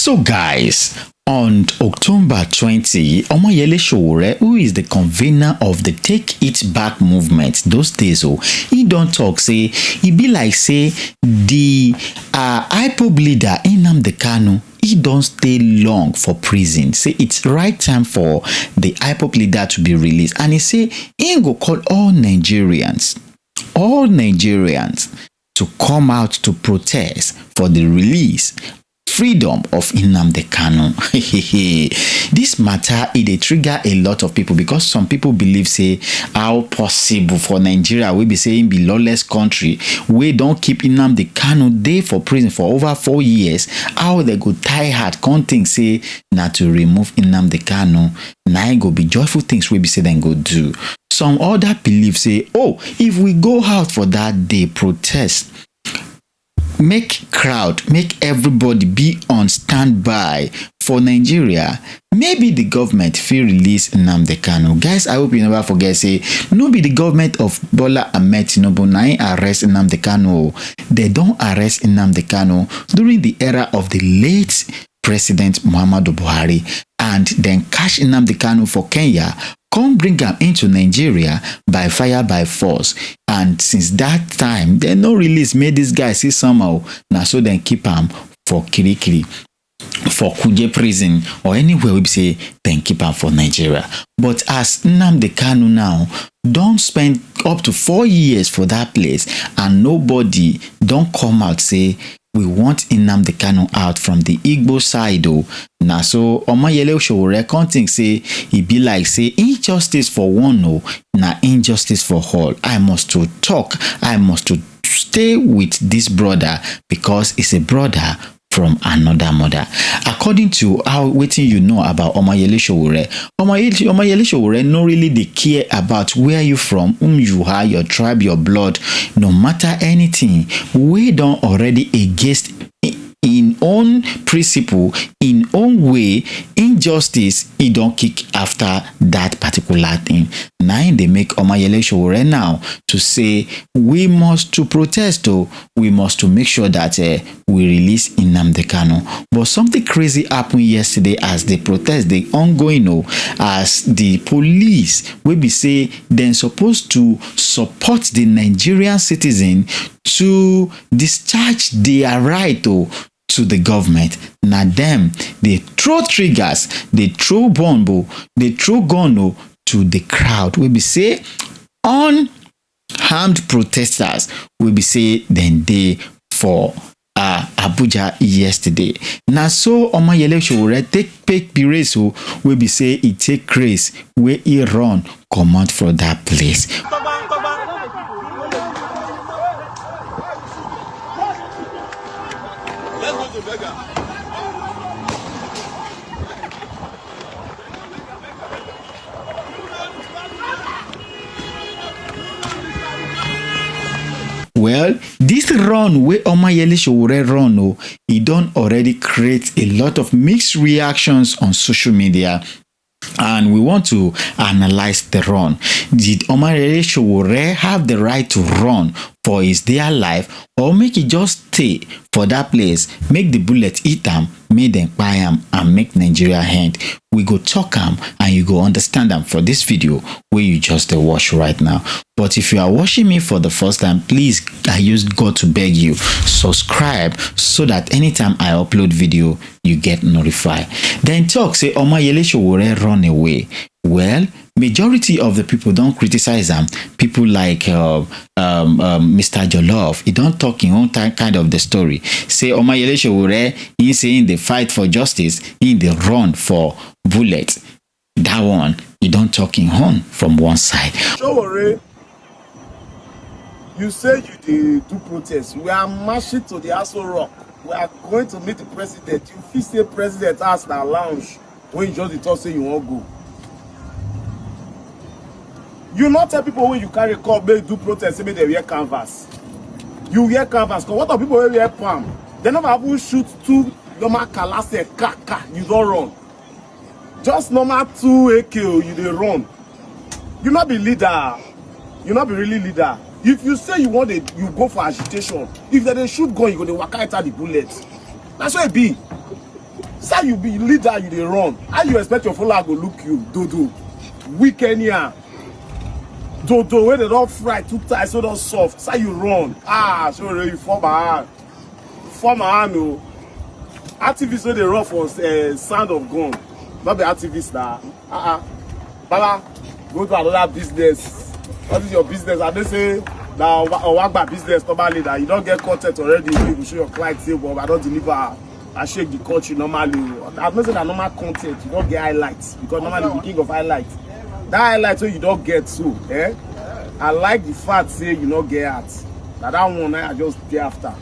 So guys, on October 20, Omoyele Sowore, who is the convener of the Take It Back movement, those days, he don't talk, say, he be like, say, the IPOB leader, Nnamdi Kanu, he don't stay long for prison. Say, it's right time for the IPOB leader to be released. And he say, he go call all Nigerians to come out to protest for the release, freedom of Nnamdi Kanu. This matter, it trigger a lot of people because some people believe, say, how possible for Nigeria, we be saying be lawless country, we don't keep Nnamdi Kanu there for prison for over 4 years. How they go tie hard, can't think, say, not to remove Nnamdi Kanu. Now go be joyful things we be say then go do. Some other believe, say, oh, if we go out for that day protest, make crowd, make everybody be on standby for Nigeria, maybe the government feel release Nnamdi Kanu. Guys, I hope you never forget, say, no be the government of Bola Ahmed Tinubu na arrest Nnamdi Kanu. They don't arrest Nnamdi Kanu during the era of the late President Muhammadu Buhari, and then catch Nnamdi Kanu for Kenya, come bring him into Nigeria by fire by force. And since that time, they no release, made this guy see somehow. Now so then keep him for Kirikiri, for Kuje prison, or anywhere we say, then keep him for Nigeria. But as Nnamdi Kanu now, don't spend up to 4 years for that place, and nobody don't come out say, we want Nnamdi Kanu out from the Igbo side. Now so Omoyele Sowore can't think, say, he be like, say, injustice for one, na injustice for all. I must to talk, I must to stay with this brother because it's a brother from another mother. According to how waiting you know about Omoyele Sowore, Omoyele Sowore no really they care about where you from, whom you are, your tribe, your blood, no matter anything. We don't already against in own principle, in own way, injustice, he don't kick after that particular thing. Now they make Omoyele Sowore now to say, we must to protest, we must to make sure that we release Nnamdi Kanu. But something crazy happened yesterday as the protest, the ongoing, as the police will be say they're supposed to support the Nigerian citizen to discharge their right to the government. Now them, they throw triggers, they throw bomb, they throw gun to the crowd. We be say unarmed protesters will be say then they for Abuja yesterday. Now so Omoyele Sowore take race will be say it take race where he run come out from that place. Well, this run where Omoyele Sowore run, he don't already create a lot of mixed reactions on social media. And we want to analyze the run. Did Omoyele Sowore have the right to run for his dear life, or make it just stay for that place, make the bullet eat them, make them buy them, and make Nigeria end? We go talk them and you go understand them for this video where you just watch right now. But if you are watching me for the first time, please, I use God to beg you, subscribe so that anytime I upload video, you get notified. Then talk, say Omoyele Sowore run away. Well, majority of the people don't criticize them. People like Mr. Jollof, he don't talk in own kind of the story. Say Omoyele Sowore, he saying the fight for justice, in the run for bullet. That one, he don't talk in own from one side. Sowore, you say you do protest. We are marching to the Aso Rock. We are going to meet the president. You feel say president has the lounge when you just talk say you won't go. You not tell people when you carry a car, they do protest, say they wear canvas. You wear canvas, because what are people when wear palm? They never even shoot two normal kalase kaka, you don't run. Just normal 2 AK, you they run. You not be leader. You not be really leader. If you say you want it, you go for agitation. If they shoot gun, you go to waka enter the bullet. That's what it be. Say you be leader, you dey run. How you expect your follower go look you? Dodo. Weekend here. Dodo, where they don't fry too tight, so don't soft. Say you run. Ah, so you form my hand. Form my hand, no. Activists wey dey run for sound of gun. Not be activists now. Baba, go to another business. What is your business? And they say, now Owagba business normally that you don't get content already. You show your client say, well, I don't deliver. I shake the country normally. I'm not saying that normal content, you don't get highlights. Because normally the king of highlights. That highlight so you don't get so. I like the fact say you don't get at. That one I just get after.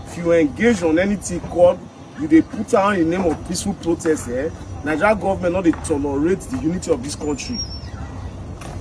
If you engage on anything called, you they put out in the name of peaceful protest, Nigerian government not they tolerate the unity of this country.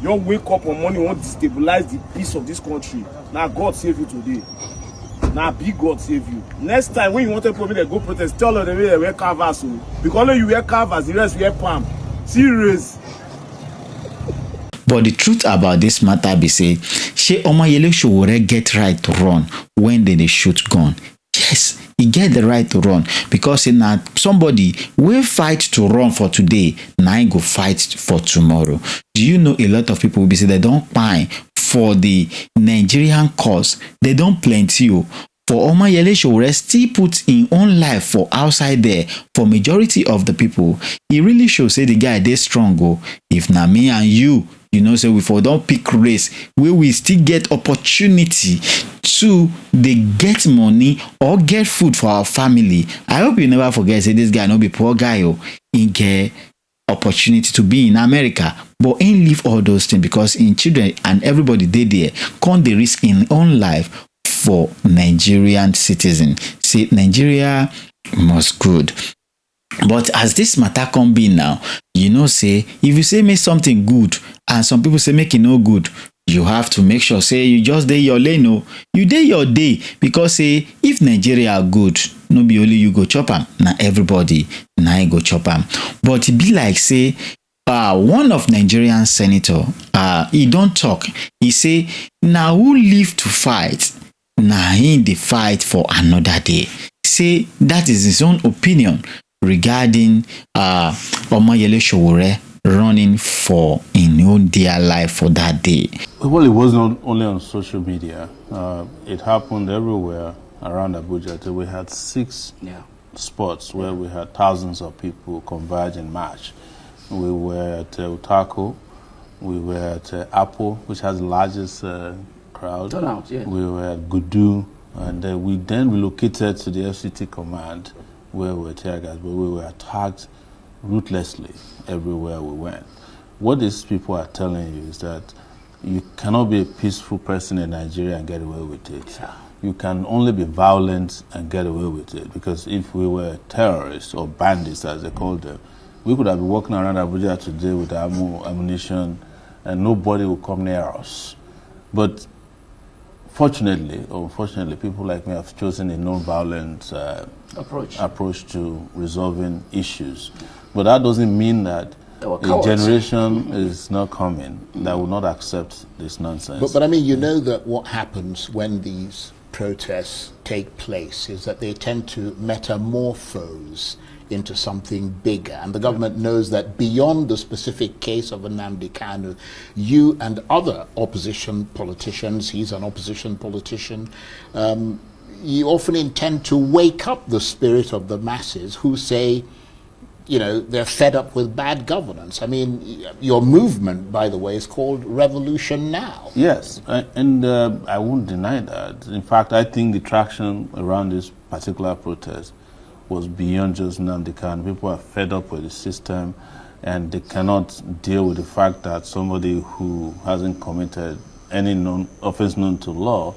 You don't wake up on morning, want to destabilize the peace of this country. Now God save you today. Now big God save you. Next time when you want to go protest, tell them they wear canvas. Because when you wear canvas, the rest wear palm. Serious. But the truth about this matter be say, she Omoyele Sowore get right to run when they shoot gun. Yes, he get the right to run because now somebody will fight to run for today, now he go fight for tomorrow. Do you know a lot of people will be say they don't pine for the Nigerian cause? They don't plenty. For Omoyele Sowore still put in own life for outside there for majority of the people. He really shows say the guy they strong. If na me and you know, say we for don't pick race where we still get opportunity to they get money or get food for our family. I hope you never forget say this guy no be poor guy. He get opportunity to be in America, but ain't leave all those things because in children and everybody they there can't they risk in own life for Nigerian citizen. Say Nigeria must good. But as this matter come be now, you know, say if you say make something good and some people say make it no good, you have to make sure say you just day your lane. No, you day your day because say if Nigeria good, no be only you go chop am, na everybody na go chop am. But it be like say one of Nigerian senator he don't talk. He say now who live to fight, na him dey fight for another day. Say that is his own opinion regarding Omoyele Sowore running for in own dear life for that day. Well, it was not only on social media. It happened everywhere around Abuja. We had 6 spots where we had thousands of people converge in march. We were at Utako, we were at Apple, which has the largest crowd. Turnout, yeah. We were at Gudu, and we then relocated to the FCT command where we were tear gas, but we were attacked ruthlessly everywhere we went. What these people are telling you is that you cannot be a peaceful person in Nigeria and get away with it. Yeah. You can only be violent and get away with it, because if we were terrorists or bandits, as they call them, we could have been walking around Abuja today with ammunition and nobody would come near us. But fortunately or unfortunately, people like me have chosen a non-violent approach to resolving issues. But that doesn't mean that a generation is not coming that will not accept this nonsense. But I mean, you know that what happens when these protests take place is that they tend to metamorphose into something bigger, and the government knows that beyond the specific case of Nnamdi Kanu, you and other opposition politicians, he's an opposition politician, you often intend to wake up the spirit of the masses who say, you know, they're fed up with bad governance. I mean, your movement, by the way, is called Revolution Now. Yes, and I won't deny that. In fact, I think the traction around this particular protest was beyond just Nnamdi Kanu. People are fed up with the system, and they cannot deal with the fact that somebody who hasn't committed any offense known to law,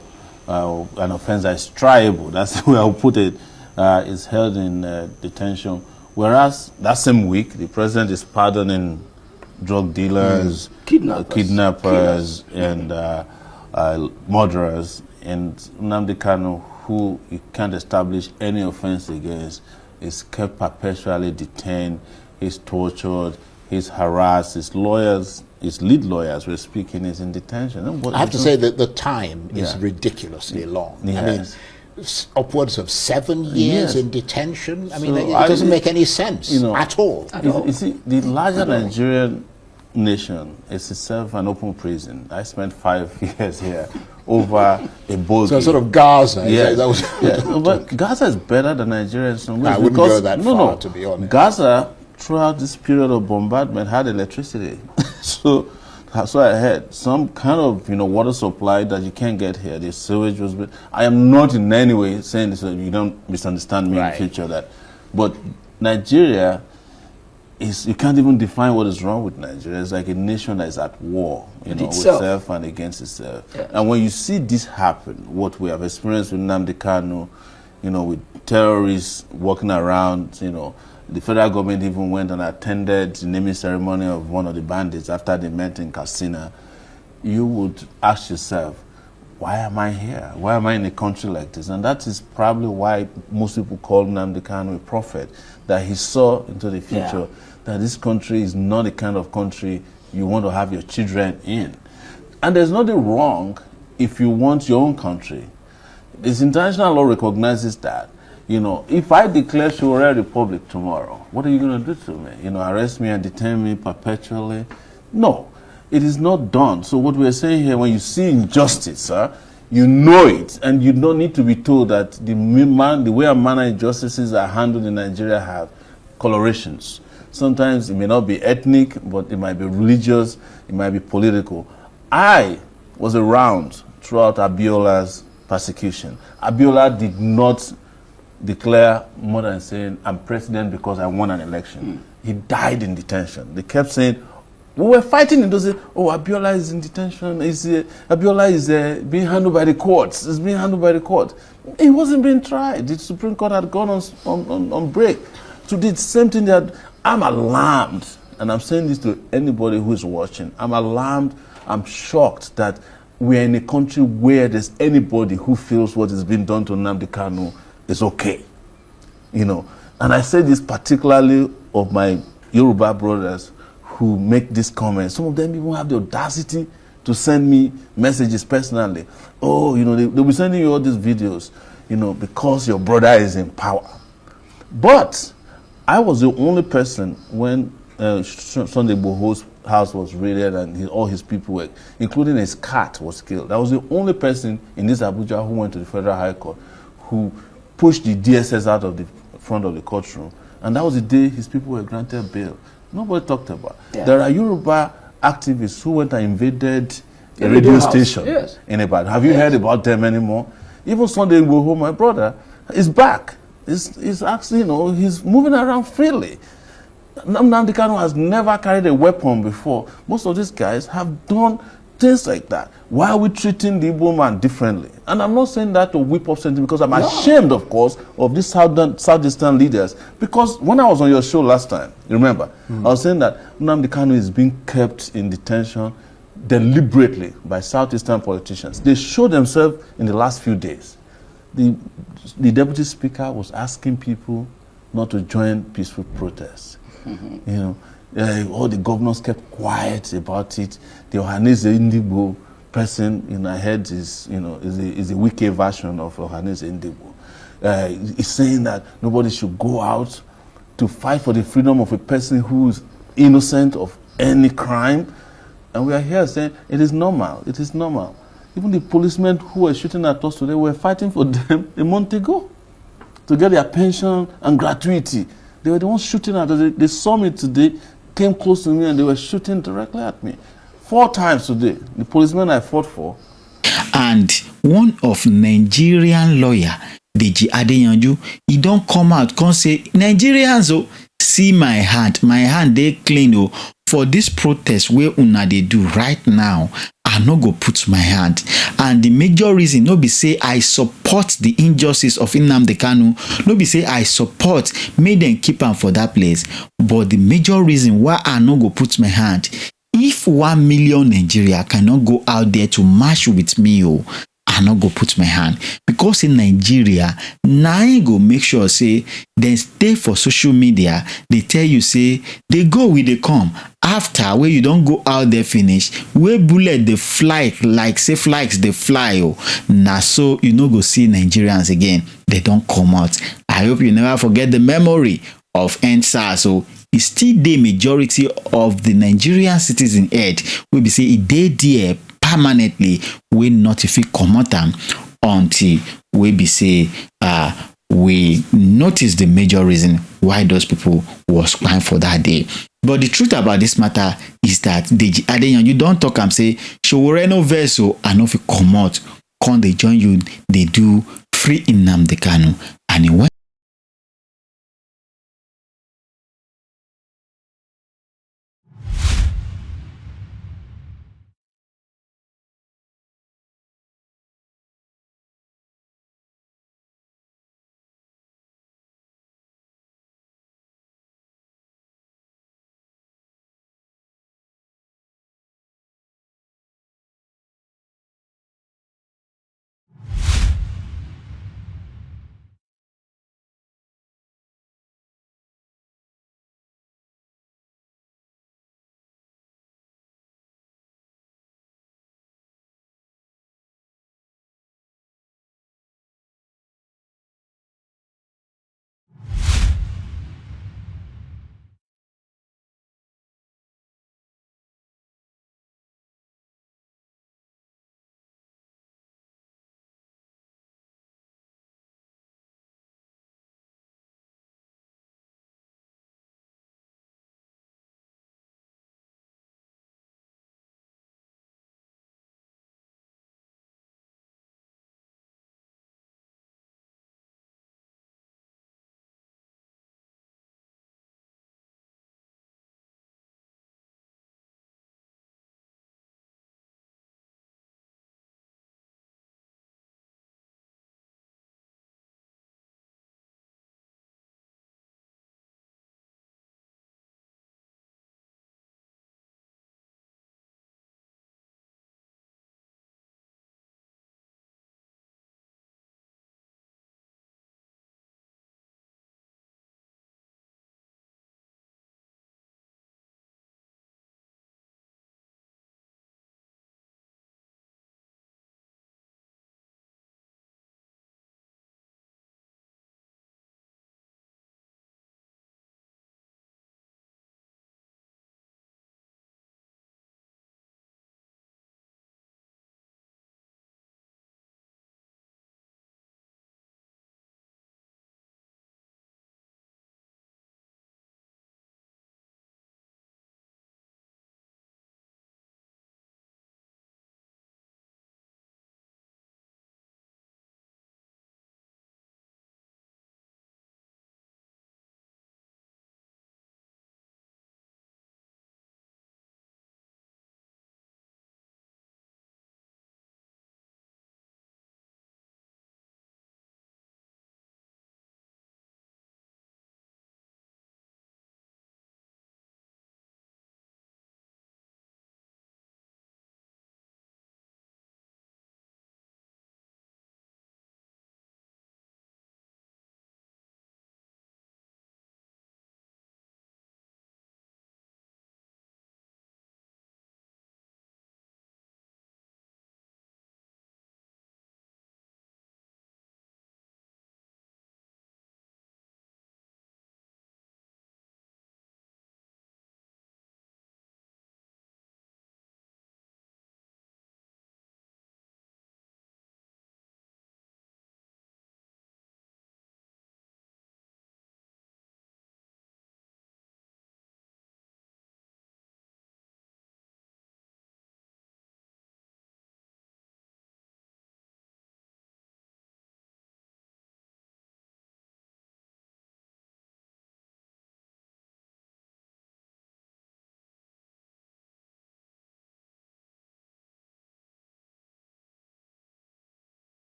an offense that is triable, that's the way I'll put it, is held in detention. Whereas that same week, the president is pardoning drug dealers, kidnappers and murderers, and Nnamdi Kanu, who you can't establish any offense against, is kept perpetually detained, he's tortured, he's harassed, his lawyers, his lead lawyers were speaking, is in detention. I have to say that the time is ridiculously long. Yes. I mean, upwards of 7 years Yes. in detention. I mean, So it doesn't make any sense at all. You see, the larger Nigerian nation is itself an open prison. I spent 5 years here over a boat. So sort of Gaza. Yeah, That was but Gaza is better than Nigeria in some ways. I wouldn't go that far, to be honest. Gaza, throughout this period of bombardment, had electricity. so I heard some kind of water supply that you can't get here. The sewage was. I am not in any way saying this, so you don't misunderstand me in the future. But Nigeria is, you can't even define what is wrong with Nigeria. It's like a nation that is at war, with itself and against itself. Yeah. And when you see this happen, what we have experienced with Nnamdi Kanu, with terrorists walking around, the federal government even went and attended the naming ceremony of one of the bandits after they met in Katsina. You would ask yourself, why am I here? Why am I in a country like this? And that is probably why most people call Nnamdi Kanu a prophet, that he saw into the future that this country is not the kind of country you want to have your children in. And there's nothing wrong if you want your own country. This international law recognizes that. If I declare Sowore Republic tomorrow, what are you going to do to me? Arrest me and detain me perpetually? No, it is not done. So what we're saying here, when you see injustice, you know it, and you don't need to be told that the way and manner injustices are handled in Nigeria have colorations. Sometimes it may not be ethnic, but it might be religious, it might be political. I was around throughout Abiola's persecution. Abiola did not declare more than saying, I'm president because I won an election. He died in detention. They kept saying, we were fighting in those days, Abiola is in detention, Abiola is being handled by the courts, it's being handled by the court. He wasn't being tried. The Supreme Court had gone on break. So did the same thing that I'm alarmed, and I'm saying this to anybody who is watching, I'm alarmed, I'm shocked that we're in a country where there's anybody who feels what is being done to Nnamdi Kanu is okay. And I say this particularly of my Yoruba brothers who make these comments. Some of them even have the audacity to send me messages personally. They'll be sending you all these videos, because your brother is in power. But I was the only person when Sunday Igboho's house was raided and all his people were, including his cat, was killed. I was the only person in this Abuja who went to the Federal High Court who pushed the DSS out of the front of the courtroom. And that was the day his people were granted bail. Nobody talked about it. Yeah. There are Yoruba activists who went and invaded a radio station in Ibadan. Have you heard about them anymore? Even Sunday Igboho, my brother, is back. He's actually, he's moving around freely. Nnamdi Kanu has never carried a weapon before. Most of these guys have done things like that. Why are we treating the Igbo man differently? And I'm not saying that to whip up something, because I'm ashamed, of course, of these Southeastern leaders. Because when I was on your show last time, you remember, I was saying that Nnamdi Kanu is being kept in detention deliberately by Southeastern politicians. They showed themselves in the last few days. The deputy speaker was asking people not to join peaceful protests. All the governors kept quiet about it. The Ohaneze Ndigbo person, I heard is a wicked version of Ohaneze Ndigbo. He's saying that nobody should go out to fight for the freedom of a person who is innocent of any crime. And we are here saying it is normal. It is normal. Even the policemen who were shooting at us today were fighting for them a month ago to get their pension and gratuity. They were the ones shooting at us. They saw me today, came close to me, and they were shooting directly at me. 4 times today, the policemen I fought for. And one of Nigerian lawyer, Deji Adeyanju, he don't come out, come say, Nigerians, see my hand they clean, for this protest where una they do right now. I no go put my hand. And the major reason, no be say I support the injustice of Nnamdi Kanu, no be say I support, make them keep am for that place. But the major reason why I no go put my hand, if 1 million Nigeria cannot go out there to march with me, I no go put my hand, because in Nigeria na im go make sure say dem stay for social media, they tell you say they go we dey come, after wey you don go out there finish, wey bullet dey fly like say flies dey fly na so you no go see Nigerians again, they don comot. I hope you never forget the memory of EndSARS. E still dey majority of the Nigerian citizen head, wey be say e dey there permanently, wey not fit comot am until wey be say we notice the major reason why those people was crying for that day. But the truth about this matter is that Deji Adeyan, you don talk am say Sowore no vex I no fit comot, come dey join you dey do free Nnamdi Kanu, and